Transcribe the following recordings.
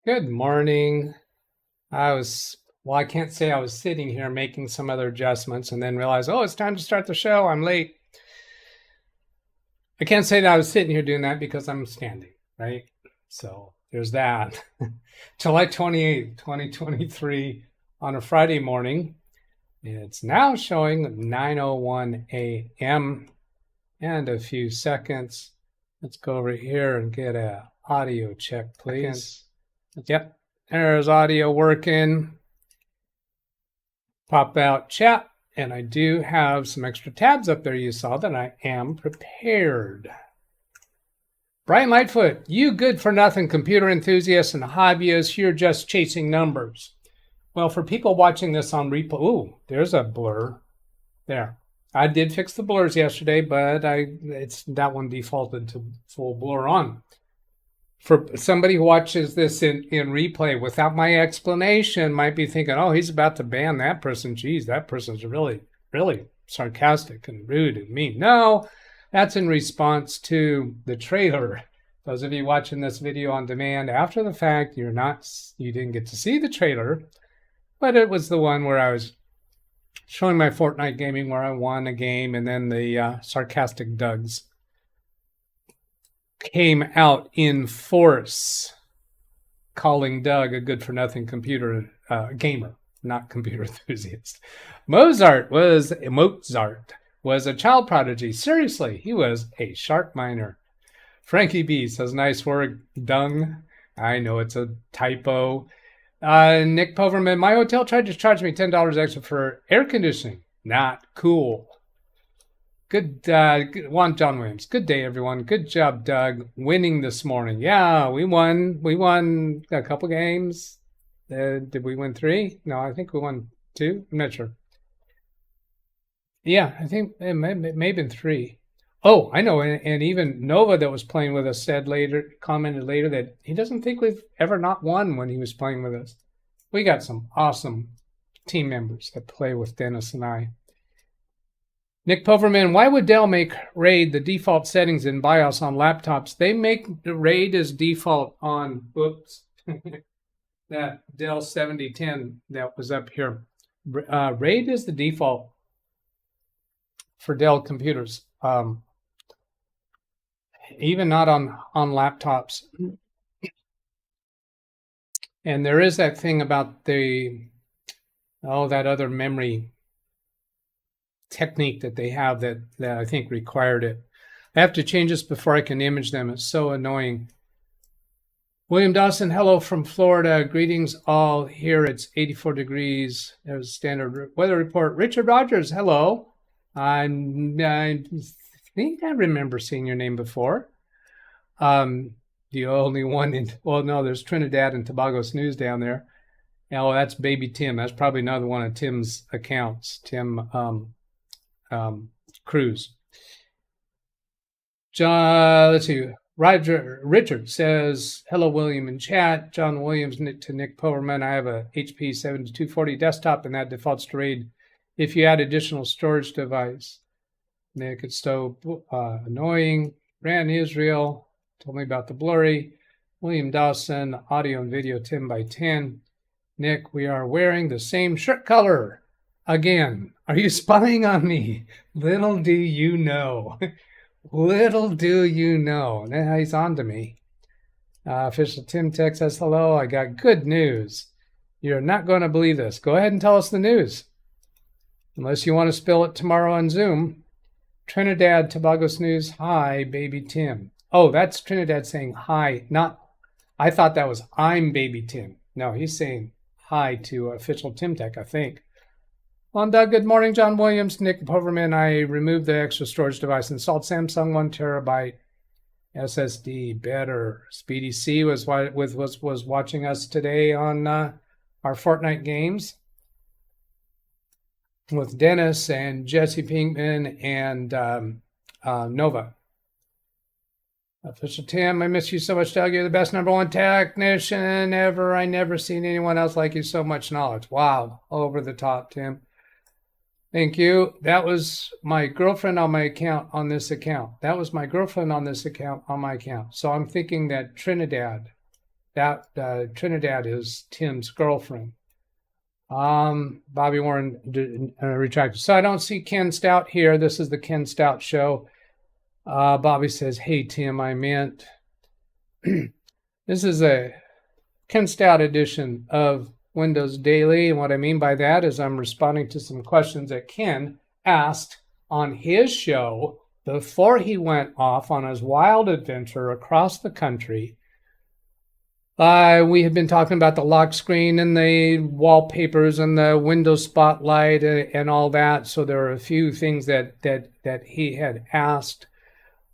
Good morning. I can't say I was sitting here making some other adjustments and then realized, oh, it's time to start the show. I'm late. I can't say that I was sitting here doing that because I'm standing, right? So there's that. July 28th, 2023 on a Friday morning. It's now showing 9:01 a.m. and a few seconds. Let's go over here and get a audio check, please. Yep, there's audio working. Pop out chat, and I do have some extra tabs up there you saw that I am prepared. Brian Lightfoot, you good for nothing computer enthusiasts and hobbyists, you're just chasing numbers. Well, for people watching this on replay, ooh, there's a blur there. I did fix the blurs yesterday, but that one defaulted to full blur on. For somebody who watches this in replay without my explanation might be thinking, oh, he's about to ban that person. Geez, that person's really, really sarcastic and rude and mean. No, that's in response to the trailer. Those of you watching this video on demand after the fact, you didn't get to see the trailer, but it was the one where I was showing my Fortnite gaming where I won a game, and then the sarcastic Dougs came out in force, calling Doug a good-for-nothing computer gamer, not computer enthusiast. Mozart was a child prodigy. Seriously, he was a sharp miner. Frankie B says, nice work, dung. I know it's a typo. Nick Poverman, my hotel tried to charge me $10 extra for air conditioning. Not cool. Good, John Williams. Good day, everyone. Good job, Doug, winning this morning. Yeah, we won. We won a couple games. Did we win 3? No, I think we won 2. I'm not sure. Yeah, I think it may have been 3. Oh, I know. And even Nova, that was playing with us, commented later that he doesn't think we've ever not won when he was playing with us. We got some awesome team members that play with Dennis and I. Nick Poverman, why would Dell make RAID the default settings in BIOS on laptops? They make the RAID as default on, that Dell 7010 that was up here. RAID is the default for Dell computers, even not on laptops. And there is that thing about that other memory technique that they have that I think required it. I have to change this before I can image them. It's so annoying. William Dawson, hello from Florida. Greetings all. Here it's 84 degrees. There's a standard weather report. Richard Rogers, hello. I think I remember seeing your name before. The only one there's Trinidad and Tobago's news down there. Oh, that's Baby Tim. That's probably another one of Tim's accounts. Tim Cruz. Let's see. Richard says, hello, William in chat. John Williams to Nick Poverman. I have a HP 7240 desktop, and that defaults to RAID if you add additional storage device. Nick, it's so annoying. Rand Israel told me about the blurry. William Dawson, audio and video 10 by 10. Nick, we are wearing the same shirt color. Again, are you spying on me? Little do you know. Little do you know. Now he's on to me. Official Tim Tech says, hello, I got good news. You're not going to believe this. Go ahead and tell us the news. Unless you want to spill it tomorrow on Zoom. Trinidad, Tobago's news. Hi, Baby Tim. Oh, that's Trinidad saying hi. I thought that was I'm Baby Tim. No, he's saying hi to official Tim Tech, I think. On Doug, good morning, John Williams, Nick Poverman. I removed the extra storage device, installed Samsung 1 terabyte SSD. Better. Speedy C was watching us today on our Fortnite games with Dennis and Jesse Pinkman and Nova. Official Tim, I miss you so much, Doug. You're the best #1 technician ever. I never seen anyone else like you. So much knowledge. Wow. Over the top, Tim. Thank you. That was my girlfriend on my account on this account. That was my girlfriend on this account on my account. So I'm thinking that Trinidad that Trinidad is Tim's girlfriend. Bobby Warren retracted. So I don't see Ken Stout here. This is the Ken Stout show. Bobby says, hey, Tim, I meant. This is a Ken Stout edition of Windows Daily. And what I mean by that is I'm responding to some questions that Ken asked on his show before he went off on his wild adventure across the country. We had been talking about the lock screen and the wallpapers and the Windows Spotlight and all that. So there are a few things that he had asked.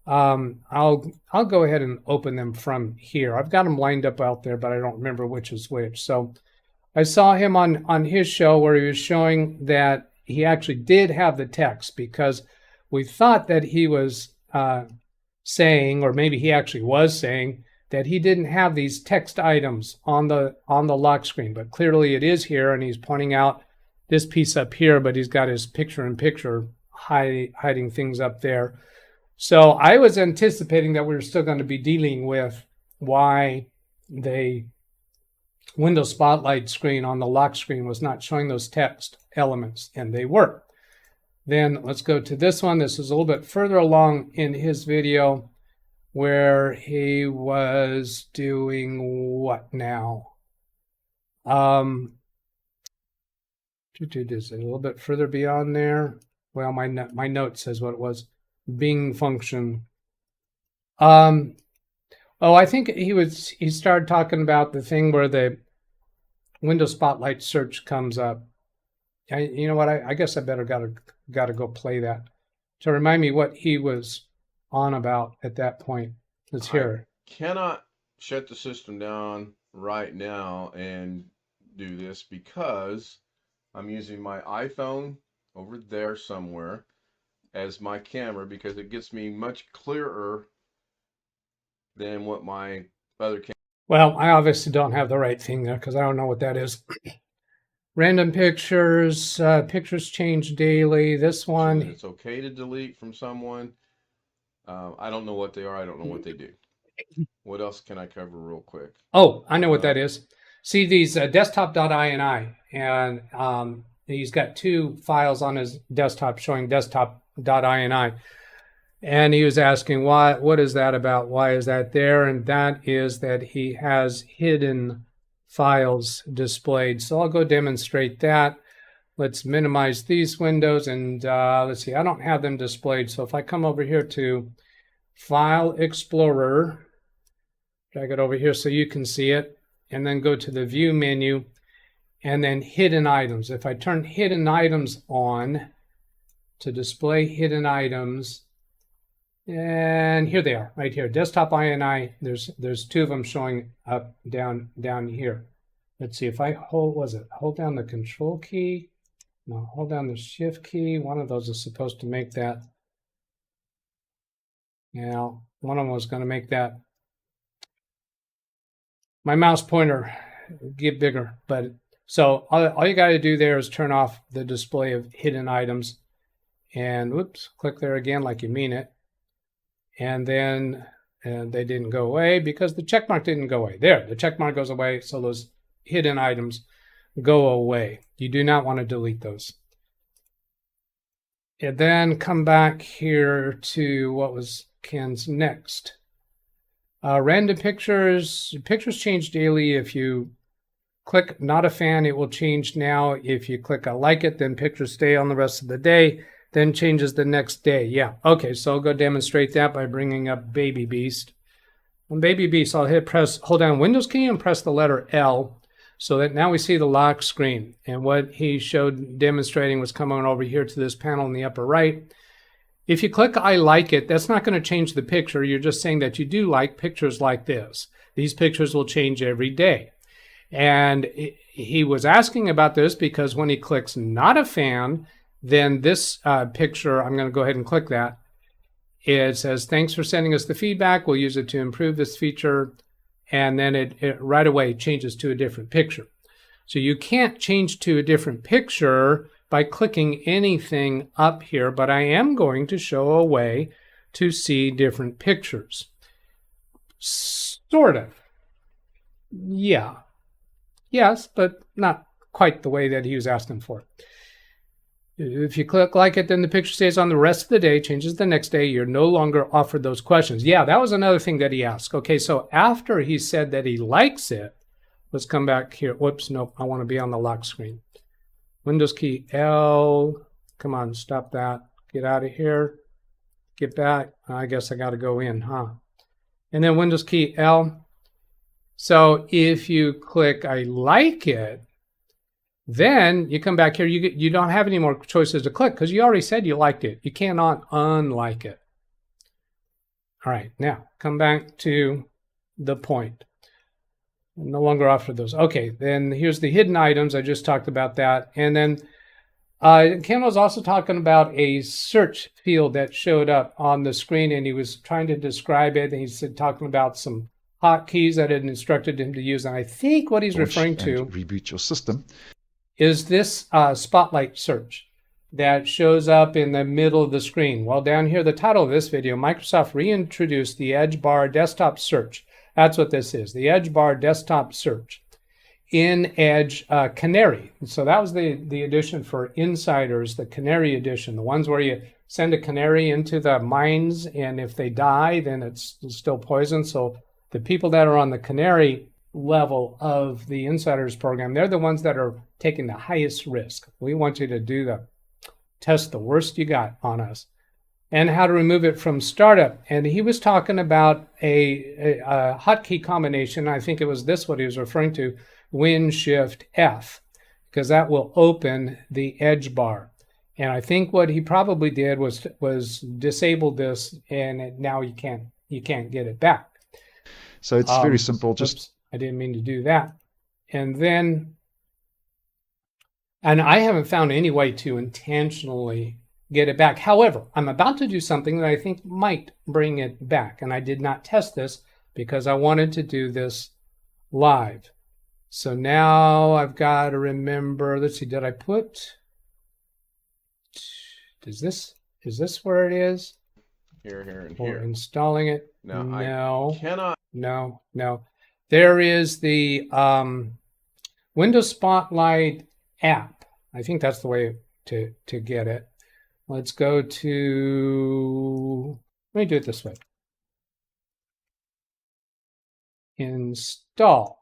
I'll go ahead and open them from here. I've got them lined up out there, but I don't remember which is which. So I saw him on his show where he was showing that he actually did have the text, because we thought that he was saying, or maybe he actually was saying, that he didn't have these text items on the lock screen, but clearly it is here, and he's pointing out this piece up here, but he's got his picture-in-picture hiding things up there. So I was anticipating that we were still going to be dealing with why the Windows Spotlight screen on the lock screen was not showing those text elements, and they were. Then let's go to this one. This is a little bit further along in his video, where he was doing what now? Is it a little bit further beyond there? Well, my note says what it was. Bing function. I think he started talking about the thing where the Windows Spotlight search comes up. You know what? I guess I better gotta go play that to remind me what he was on about at that point. Let's hear. I cannot shut the system down right now and do this because I'm using my iPhone over there somewhere as my camera, because it gets me much clearer than what my other camera. Well, I obviously don't have the right thing there because I don't know what that is. Random pictures, pictures change daily. This one. It's okay to delete from someone. I don't know what they are. I don't know what they do. What else can I cover real quick? Oh, I know what that is. See these desktop.ini, and he's got two files on his desktop showing desktop.ini. And he was asking, what is that about? Why is that there? And that is that he has hidden files displayed. So I'll go demonstrate that. Let's minimize these windows, and let's see, I don't have them displayed. So if I come over here to File Explorer, drag it over here so you can see it, and then go to the View menu, and then Hidden Items. If I turn Hidden Items on to display hidden items, and here they are, right here, Desktop INI. There's two of them showing up down here. Let's see if I hold down the Control key. No, hold down the Shift key. One of those is supposed to make that. Now, one of them was going to make that. My mouse pointer get bigger, but so all you got to do there is turn off the display of hidden items, and whoops, click there again like you mean it, and then they didn't go away because the check mark didn't go away. There, the check mark goes away, so those hidden items go away. You do not want to delete those. And then come back here to what was Ken's next. Random pictures change daily. If you click not a fan, it will change now. If you click I like it, then pictures stay on the rest of the day, then changes the next day. Yeah, okay, so I'll go demonstrate that by bringing up Baby Beast. On Baby Beast, I'll hold down Windows key and press the letter L, so that now we see the lock screen. And what he showed demonstrating was coming over here to this panel in the upper right. If you click I like it, that's not going to change the picture. You're just saying that you do like pictures like this. These pictures will change every day. And he was asking about this because when he clicks not a fan, then this picture, I'm going to go ahead and click that. It says, thanks for sending us the feedback. We'll use it to improve this feature. And then it right away changes to a different picture. So you can't change to a different picture by clicking anything up here, but I am going to show a way to see different pictures. Sort of. Yeah. Yes, but not quite the way that he was asking for. If you click like it, then the picture stays on the rest of the day, changes the next day. You're no longer offered those questions. Yeah, that was another thing that he asked. Okay, so after he said that he likes it, let's come back here. Whoops, nope, I want to be on the lock screen. Windows key L. Come on, stop that. Get out of here. Get back. I guess I got to go in, huh? And then Windows key L. So if you click I like it, then you come back here, you don't have any more choices to click because you already said you liked it. You cannot unlike it. All right, now come back to the point. No longer offer those. Okay, then here's the hidden items. I just talked about that. And then Ken was also talking about a search field that showed up on the screen, and he was trying to describe it. And he said talking about some hotkeys that had instructed him to use. And I think what he's referring to reboot your system is this spotlight search that shows up in the middle of the screen. Well, down here, the title of this video, Microsoft reintroduced the Edge Bar Desktop Search. That's what this is, the Edge Bar Desktop Search in Edge Canary. So that was the edition for insiders, the Canary edition, the ones where you send a canary into the mines, and if they die, then it's still poison. So the people that are on the Canary level of the insiders program, they're the ones that are taking the highest risk. We want you to do the test the worst you got on us, and how to remove it from startup. And he was talking about a hotkey combination. I think it was this what he was referring to, Win-Shift-F, because that will open the Edge bar. And I think what he probably did was disable this, and now you can't get it back. So it's very simple. Just I didn't mean to do that. And I haven't found any way to intentionally get it back. However, I'm about to do something that I think might bring it back. And I did not test this because I wanted to do this live. So now I've got to remember, let's see, did I put, is this where it is? Here, and Or here. installing it? Now, no. I cannot. No. There is the Windows Spotlight app. I think that's the way to get it. Let's go to, let me do it this way. Install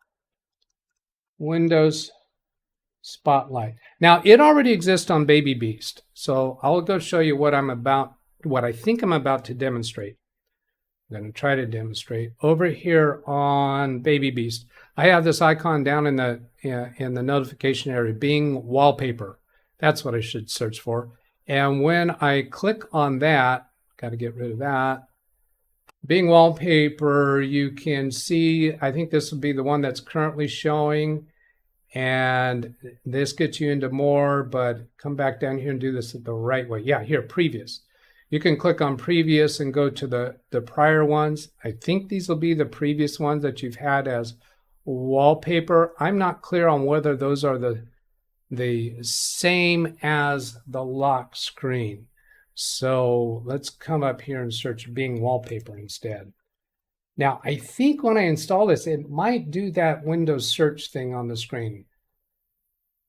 Windows Spotlight. Now, it already exists on Baby Beast. So I'll go show you what I think I'm about to demonstrate. I'm going to try to demonstrate over here on Baby Beast. I have this icon down in the notification area, Bing wallpaper. That's what I should search for. And when I click on that, got to get rid of that. Bing wallpaper, you can see, I think this will be the one that's currently showing. And this gets you into more, but come back down here and do this the right way. Yeah, here, previous. You can click on previous and go to the prior ones. I think these will be the previous ones that you've had as wallpaper. I'm not clear on whether those are the same as the lock screen. So let's come up here and search Bing wallpaper instead. Now, I think when I install this, it might do that Windows search thing on the screen.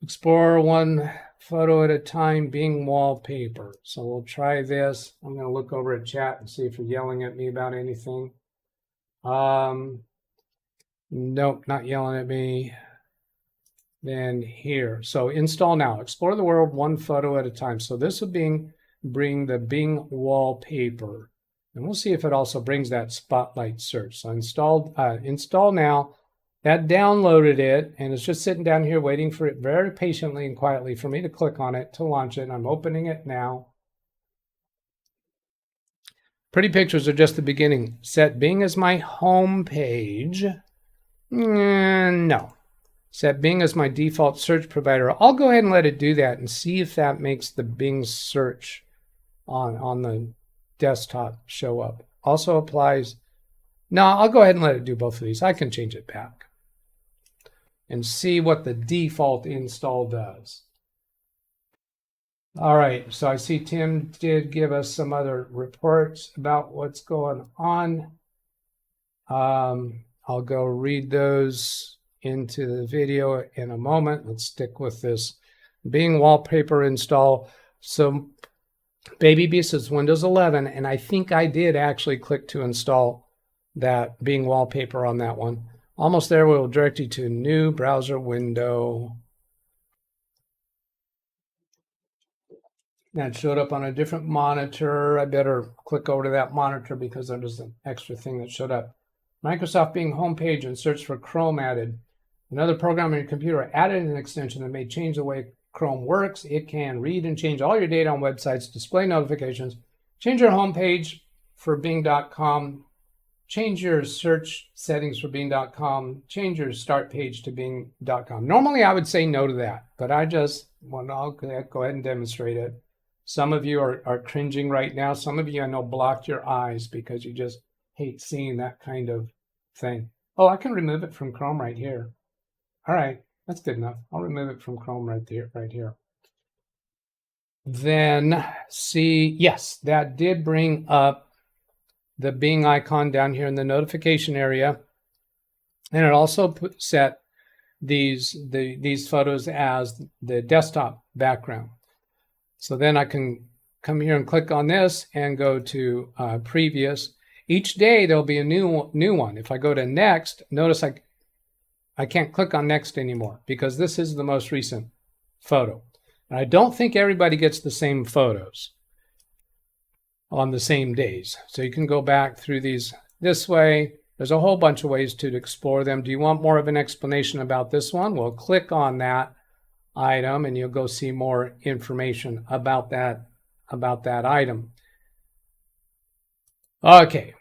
Explore one photo at a time, Bing wallpaper. So we'll try this. I'm going to look over at chat and see if you're yelling at me about anything. Nope, not yelling at me. Then here. So install now. Explore the world one photo at a time. So this will bring the Bing wallpaper. And we'll see if it also brings that spotlight search. So install now. That downloaded it, and it's just sitting down here waiting for it very patiently and quietly for me to click on it to launch it. And I'm opening it now. Pretty pictures are just the beginning. Set Bing as my home page. No. Set Bing as my default search provider. I'll go ahead and let it do that and see if that makes the Bing search on the desktop show up. Also applies. No, I'll go ahead and let it do both of these. I can change it back and see what the default install does. All right, so I see Tim did give us some other reports about what's going on. I'll go read those into the video in a moment. Let's stick with this Bing wallpaper install. So Baby Beast is Windows 11, and I think I did actually click to install that Bing wallpaper on that one. Almost there. We'll direct you to new browser window. That showed up on a different monitor. I better click over to that monitor because there's an extra thing that showed up. Microsoft Bing homepage and search for Chrome added. Another program on your computer added an extension that may change the way Chrome works. It can read and change all your data on websites, display notifications, change your homepage for Bing.com, change your search settings for Bing.com, change your start page to Bing.com. Normally I would say no to that, but I'll go ahead and demonstrate it. Some of you are cringing right now. Some of you I know blocked your eyes because you just hate seeing that kind of thing. Oh, I can remove it from Chrome right here. All right, that's good enough. I'll remove it from Chrome right here. Then see, yes, that did bring up the Bing icon down here in the notification area. And it also set these photos as the desktop background. So then I can come here and click on this and go to previous. Each day there'll be a new one. If I go to next, notice I can't click on next anymore because this is the most recent photo. And I don't think everybody gets the same photos on the same days. So you can go back through these this way. There's a whole bunch of ways to explore them. Do you want more of an explanation about this one? Well, click on that item and you'll go see more information about that item. Okay.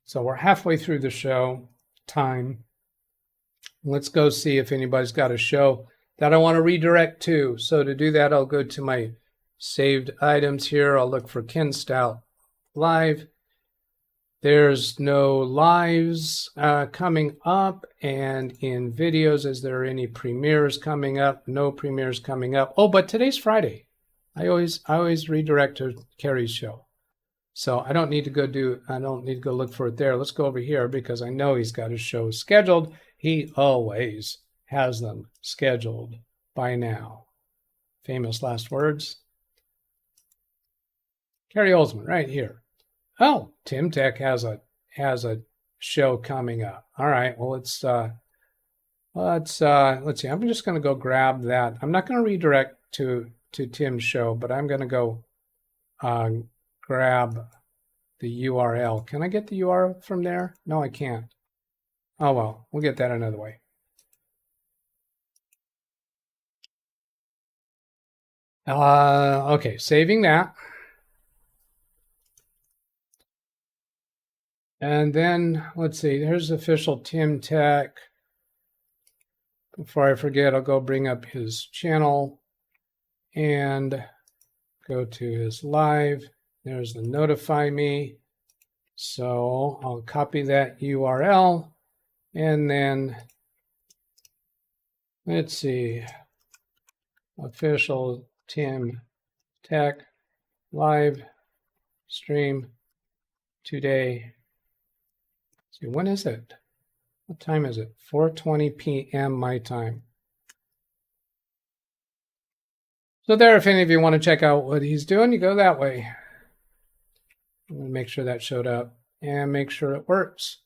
So we're halfway through the show time. Let's go see if anybody's got a show that I want to redirect to. So to do that, I'll go to my saved items here. I'll look for Ken Stout Live. There's no lives coming up, and in videos, is there any premieres coming up? No premieres coming up. Oh, but today's Friday. I always redirect to Carrie's show, so I don't need to go look for it there. Let's go over here because I know he's got his show scheduled. He always has them scheduled by now. Famous last words. Carrie Oldsman, right here. Oh, Tim Tech has a show coming up. All right. Well, let's see. I'm just going to go grab that. I'm not going to redirect to Tim's show, but I'm going to go grab the URL. Can I get the URL from there? No, I can't. Oh well, we'll get that another way. Okay, saving that. And then, let's see, there's official Tim Tech. Before I forget, I'll go bring up his channel and go to his live. There's the notify me. So I'll copy that URL and then, let's see, official Tim Tech live stream today. See, when is it? What time is it? 4:20 p.m. my time. So there, if any of you want to check out what he's doing, you go that way. I'm going to make sure that showed up and make sure it works.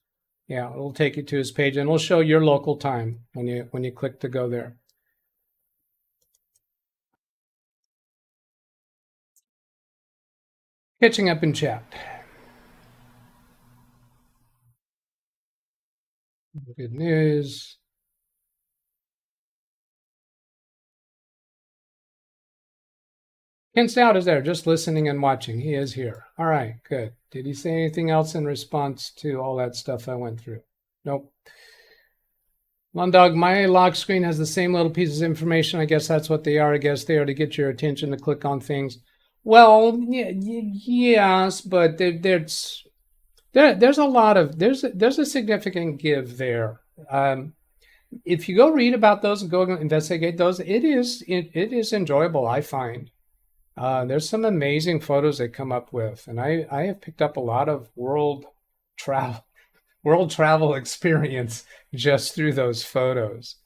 Yeah, it'll take you to his page and it'll show your local time when you click to go there. Catching up in chat. Good news. Ken Stout is there, just listening and watching. He is here. All right, good. Did he say anything else in response to all that stuff I went through? Nope. Lundog, my lock screen has the same little pieces of information. I guess that's what they are. I guess they are to get your attention to click on things. Well, yes, but there's a lot of there's a significant give there. If you go read about those and go investigate those, it is enjoyable, I find. There's some amazing photos they come up with, and I have picked up a lot of world travel. world travel experience just through those photos.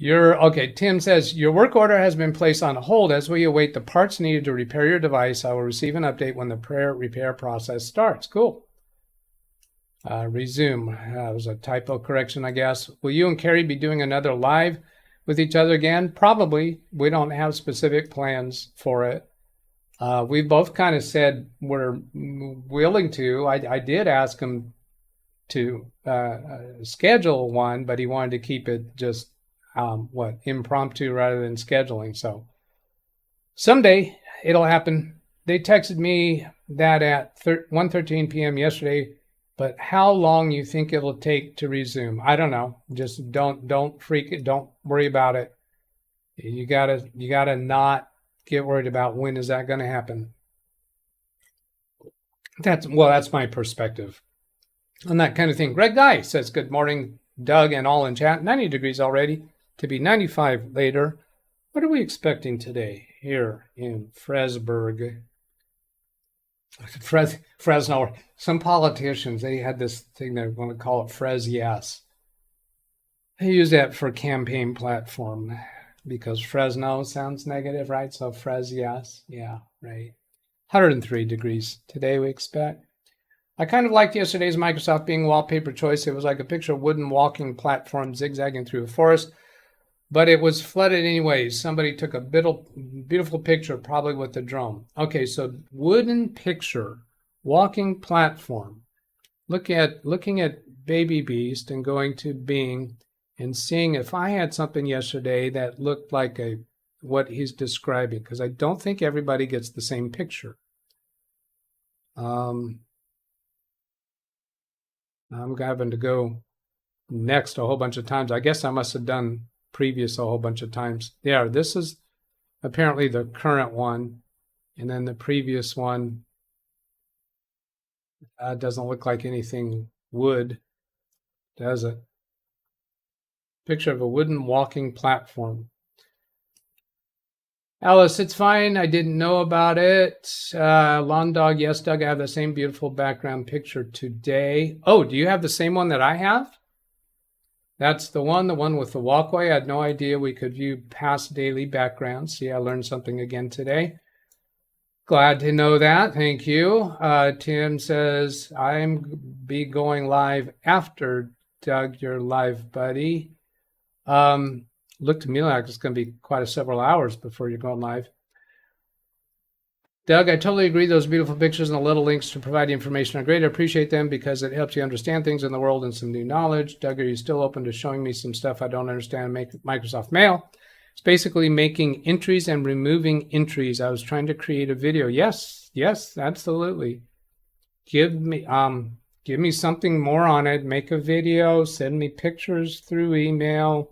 Okay, Tim says, your work order has been placed on hold as we await the parts needed to repair your device. I will receive an update when the repair process starts. Cool. Resume. That was a typo correction, I guess. Will you and Carrie be doing another live with each other again? Probably. We don't have specific plans for it. We both kind of said we're willing to. I did ask him to schedule one, but he wanted to keep it just impromptu rather than scheduling. So someday it'll happen. They texted me that at 1:13 p.m. yesterday, but how long you think it'll take to resume? I don't know. Just don't freak it. Don't worry about it. You gotta not get worried about when is that going to happen. That's my perspective on that kind of thing. Greg Guy says, good morning, Doug and all in chat. 90 degrees already, to be 95 later. What are we expecting today here in Fresburg? Fresno. Some politicians, they had this thing they want to call it Fres Yes. They use that for campaign platform because Fresno sounds negative, right? So Fres Yes. Yeah, right. 103 degrees today we expect. I kind of liked yesterday's Microsoft Bing wallpaper choice. It was like a picture of wooden walking platform zigzagging through a forest, but it was flooded anyways. Somebody took a beautiful picture, probably with the drone. Okay, so wooden picture, walking platform. Looking at Baby Beast and going to Bing and seeing if I had something yesterday that looked like what he's describing, because I don't think everybody gets the same picture. I'm having to go next a whole bunch of times. I guess I must have done previous a whole bunch of times. Yeah, this is apparently the current one, and then the previous one doesn't look like anything wood, does it? Picture of a wooden walking platform. Alice, it's fine. I didn't know about it. Lawn Dog, yes, Doug, I have the same beautiful background picture today. Oh, do you have the same one that I have? That's the one with the walkway. I had no idea we could view past daily backgrounds. See, I learned something again today. Glad to know that. Thank you. Tim says, I'm be going live after Doug, your live buddy. Looked to me like it's going to be quite several hours before you're going live. Doug, I totally agree. Those beautiful pictures and the little links to provide information are great. I appreciate them because it helps you understand things in the world and some new knowledge. Doug, are you still open to showing me some stuff I don't understand? Make Microsoft Mail. It's basically making entries and removing entries. I was trying to create a video. Yes, absolutely. Give me something more on it. Make a video. Send me pictures through email.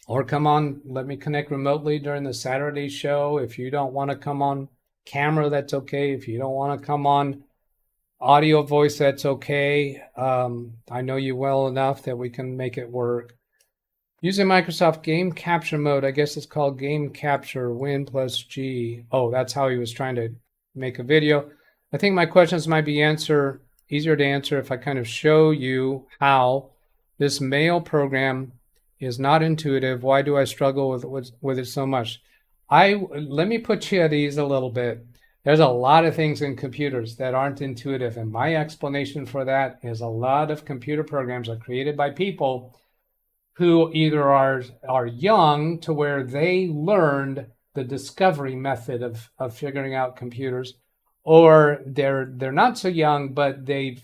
Or come on, let me connect remotely during the Saturday show. If you don't want to come on camera, that's okay. If you don't want to come on audio voice, that's okay. I know you well enough that we can make it work. Using Microsoft Game Capture mode, I guess it's called Game Capture, Win plus G. Oh, that's how he was trying to make a video. I think my questions might be easier to answer if I kind of show you how this mail program is not intuitive. Why do I struggle with it so much? Let me put you at ease a little bit. There's a lot of things in computers that aren't intuitive, and my explanation for that is a lot of computer programs are created by people who either are young to where they learned the discovery method of figuring out computers, or they're not so young, but they've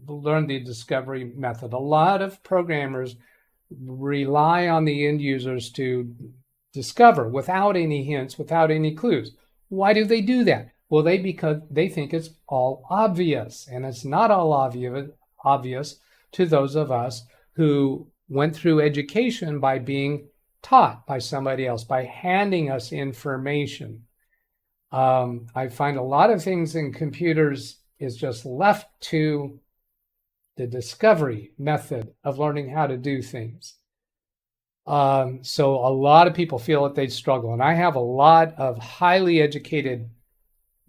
learned the discovery method. A lot of programmers rely on the end users to discover without any hints, without any clues. Why do they do that? Well, because they think it's all obvious, and it's not all obvious to those of us who went through education by being taught by somebody else, by handing us information. I find a lot of things in computers is just left to the discovery method of learning how to do things. So a lot of people feel that they struggle. And I have a lot of highly educated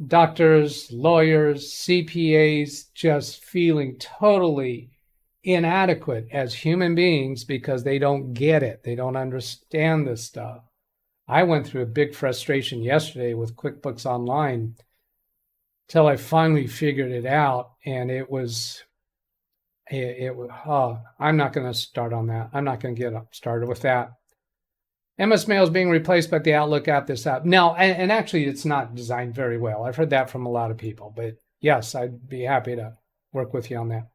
doctors, lawyers, CPAs just feeling totally inadequate as human beings because they don't get it. They don't understand this stuff. I went through a big frustration yesterday with QuickBooks Online till I finally figured it out, and it was I'm not going to start on that. I'm not going to get started with that. MS Mail is being replaced by the Outlook app this app. Now, and actually it's not designed very well. I've heard that from a lot of people, but yes, I'd be happy to work with you on that.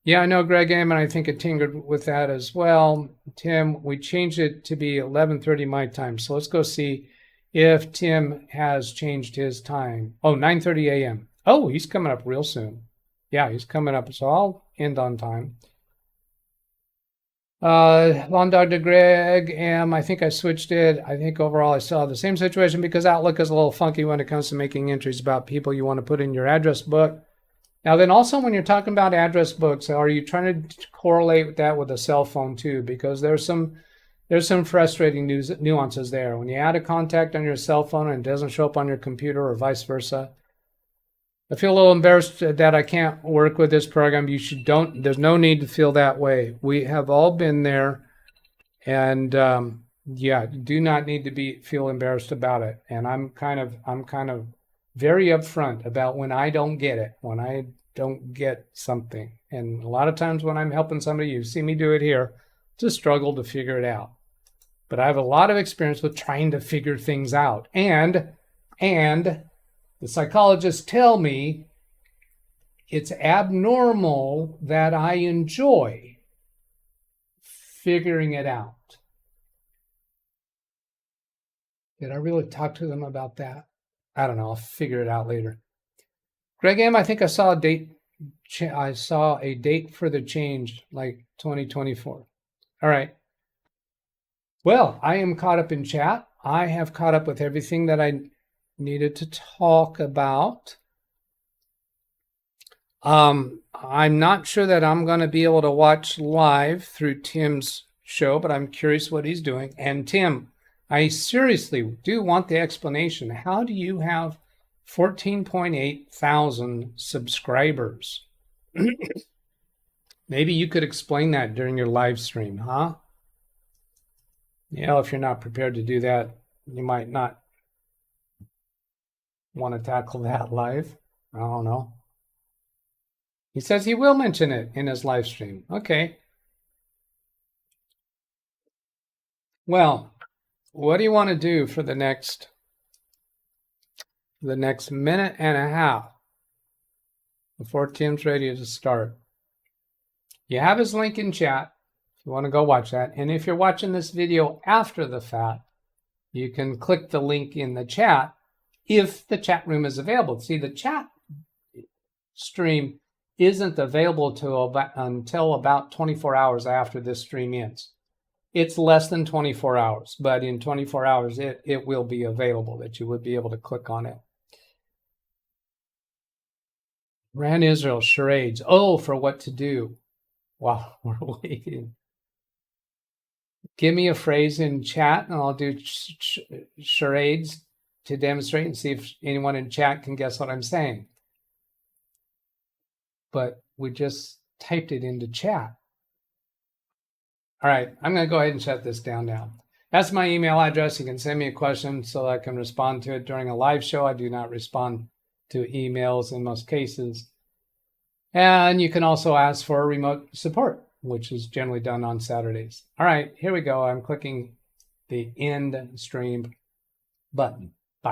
Yeah, I know, Greg M, and I think it tinkered with that as well. Tim, we changed it to be 11:30 my time. So let's go see if Tim has changed his time. Oh, 9:30 a.m. Oh, he's coming up real soon. Yeah, he's coming up. So I'll end on time. Lawn Dr. Greg M, I think I switched it. I think overall I still have the same situation because Outlook is a little funky when it comes to making entries about people you want to put in your address book. Now then also when you're talking about address books, are you trying to correlate that with a cell phone too? Because there's some frustrating nuances there. When you add a contact on your cell phone and it doesn't show up on your computer or vice versa, I feel a little embarrassed that I can't work with this program. There's no need to feel that way. We have all been there, and yeah, do not need to feel embarrassed about it. And I'm kind of very upfront about when I don't get it, when I don't get something. And a lot of times when I'm helping somebody, you see me do it here, it's a struggle to figure it out. But I have a lot of experience with trying to figure things out. And the psychologists tell me it's abnormal that I enjoy figuring it out. Did I really talk to them about that? I don't know. I'll figure it out later. Greg M, I think I saw a date. I saw a date for the change, like 2024. All right. Well, I am caught up in chat. I have caught up with everything that I needed to talk about. I'm not sure that I'm going to be able to watch live through Tim's show, but I'm curious what he's doing. And Tim, I seriously do want the explanation. How do you have 14.8 thousand subscribers? Maybe you could explain that during your live stream, huh? Yeah, if you're not prepared to do that, you might not want to tackle that live. I don't know. He says he will mention it in his live stream. Okay. Well, what do you want to do for the next minute and a half before Tim's ready to start? You have his link in chat if you want to go watch that. And if you're watching this video after the fact, you can click the link in the chat if the chat room is available. See, the chat stream isn't available until about 24 hours after this stream ends. It's less than 24 hours, but in 24 hours, it will be available, that you would be able to click on it. Ran Israel, charades. Oh, for what to do while we're waiting. Give me a phrase in chat, and I'll do charades to demonstrate and see if anyone in chat can guess what I'm saying. But we just typed it into chat. All right, I'm going to go ahead and shut this down now. That's my email address. You can send me a question so I can respond to it during a live show. I do not respond to emails in most cases. And you can also ask for remote support, which is generally done on Saturdays. All right, here we go. I'm clicking the end stream button.